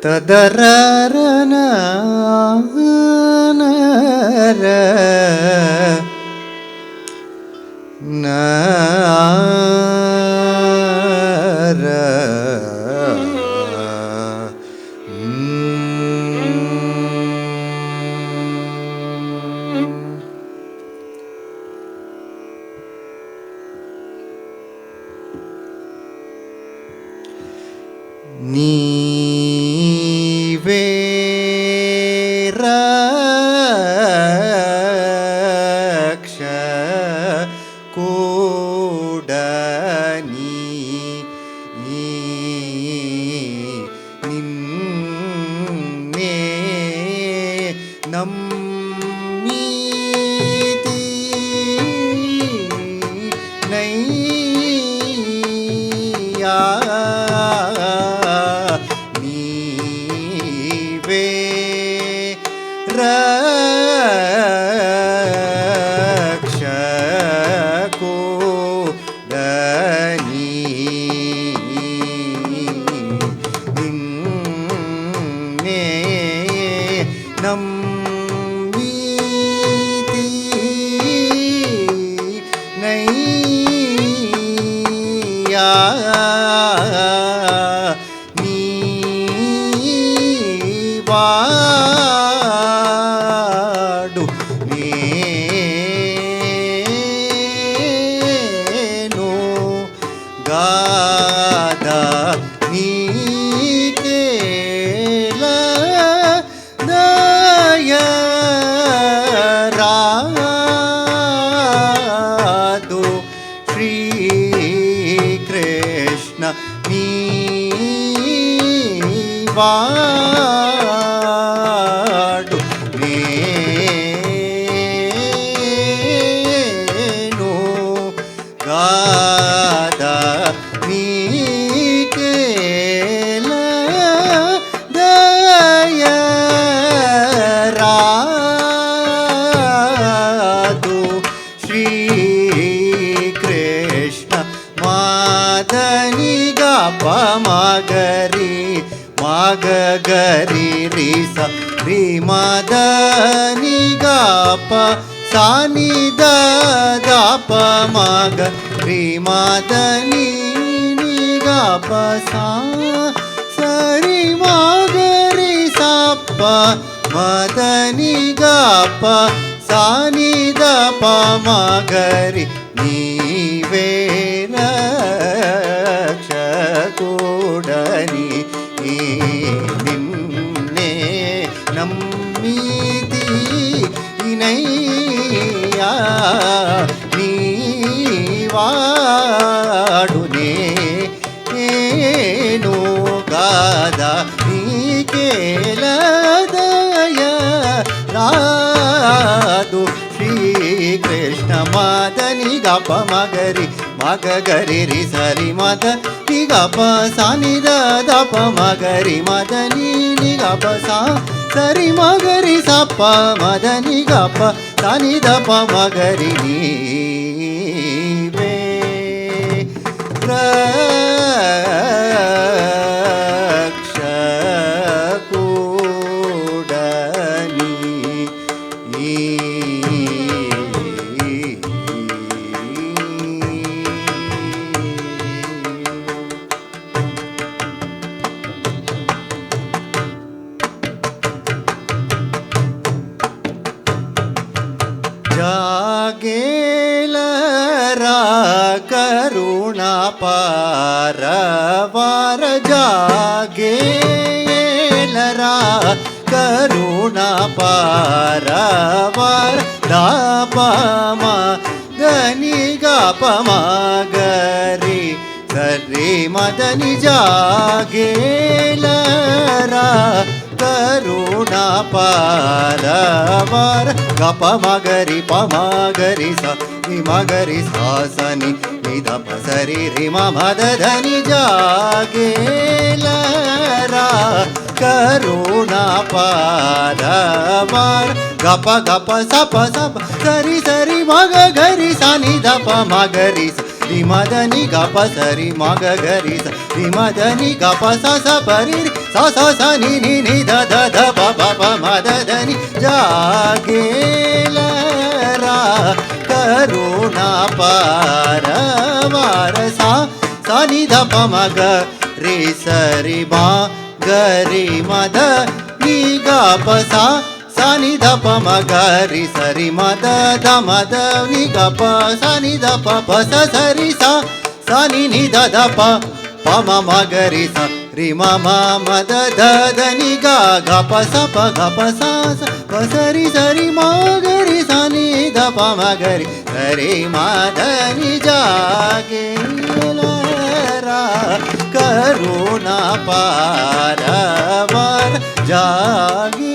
ತದರನ ನೀವೇ ರಕ್ಷ ಕೂಡನಿ ನಿನ್ನೆ ನಮ್ಮೀತಿ ನೈಯಾ ನಮ್ಮೀತಿ ನೈಯಾ ನೀವಾಡು ನೇನು ಗಾದ ನೀಕೇಲ ದಯರಾದು ಶ್ರೀ ಕೃಷ್ಣ ನೀವಾಡು ನೇನು ಗಾದ ನೀಕೇಲ ದಯರಾದು ಶ್ರೀ ಕೃಷ್ಣ ಮಾದನಿಗ ಪಮಗರಿ ಮಗ ಗರಿ ರಿ ಸ ರಿ ಮದನಿಗ ಪ ಸಾನಿ ದ ಪ ಮಗ ರಿ ಮದನಿ ನಿಗ ಪ ಸಾ ಸರಿ ಮಗರಿ ಸ ಪ ಮದನಿ ಗ ಪ ಸಾನಿ ದ ಪ ಮಗರಿ ನೀವೇ ರಕ್ಷ ಕೂಡನಿ ನಿನ್ನೆ ನಮ್ಮೀತಿ ನೈಯಾ ನೀವಾಡು ನೇನು ಗಾದ ನೀಕೇಲ ದಯರಾದು ಶ್ರೀ ಕೃಷ್ಣ ಮಾದನಿ ಗ ಪ ಮಗರಿ ಮಗ ಗರಿ ರಿ ಸರಿ ಮದ ನಿಗ ಪ ಸಾನಿ ದ ಪ ಮಗರಿ ಮದನಿ ನಿಗ ಪ ಸಾ ಸರಿ ಮಗರಿ ಸ ಪ ಮದನಿ ಗ ಪ ಸಾನಿ ದ ಪ ಮಗರಿ ನೀವೇ ರಕ್ಷ ಕೂಡನಿ ಜಾಗೇಲರ ಕರುಣ ಪಾರವಾರ ಜಾಗೇಲರ ಕರುಣ ಪಾರವಾರ ದಾಪ ಮ ಗನಿ ಗಾಪ ಮಗರಿ ಸರಿ ಮದನಿ ಜಾಗೇಲರ ಕರುಣ ಪಾರವಾರ ಗಪ ಮಗರಿ ಪ ಮಗರಿ ಸ ನಿ ಮಗರಿ ಸಾಸನಿ ನಿಧ ಪಸರಿ ರಿ ಮದ ಧನಿ ಜಾಗೇಲರ ಕರುಣ ಪಾರವಾರ ಗಪ ಗಪ ಸಪ ಸಪ ಸರಿ ಸರಿ ಮಗ ಗರಿ ಸ ನಿ ಧ ಪ ಮಗರಿ ಸ ರಿ ಮದ ನಿ ಗ ಪ ಸರಿ ಮಗ ಗರಿ ಸ ರಿ ಮದ ನಿ ಗ ಪ ಸ ಸ ಪರಿ ರಿ ಸ ಸ ಸ ನಿ ನಿ ನಿ ದ ದ ದ ಪ ಪ ಪ ಮದ ದ ನಿ ಜಾಗೇಲರಾ ಕರುಣಾ ಪಾರವಾರ ಸಾ ಸ ನಿ ದ ಪ ಮಗ ರಿ ಸರಿ ಮಾ ಗರಿ ಮದ ನಿ ಗ ಪ ಸಾ ಸ ನಿ ದ ಪ ಮ ಗ ರಿ ಸರಿ ಮದ ದ ಮದ ನಿ ಗ ಪ ಸ ನಿ ದ ಪ ಪ ಸ ಸರಿ ಸ ಸ ನಿ ನಿ ದ ದ ಪ ಪ ಮ ಮ ಗ ರಿ ಸ ರಿ ಮ ಮ ಮ ದ ದ ದ ನಿ ಗ ಗ ಪ ಸ ಪ ಗ ಪ ಸ ಸ ಪ ಸರಿ ಸರಿ ಮ ಗ ರಿ ಸ ನಿ ದ ಪ ಮ ಗ ರಿ ಸರಿ ಮ ದ ನಿ ಜಾಗೇಲರಾ ಕರುಣಾ ಪಾರವಾರ ಜಾಗಿ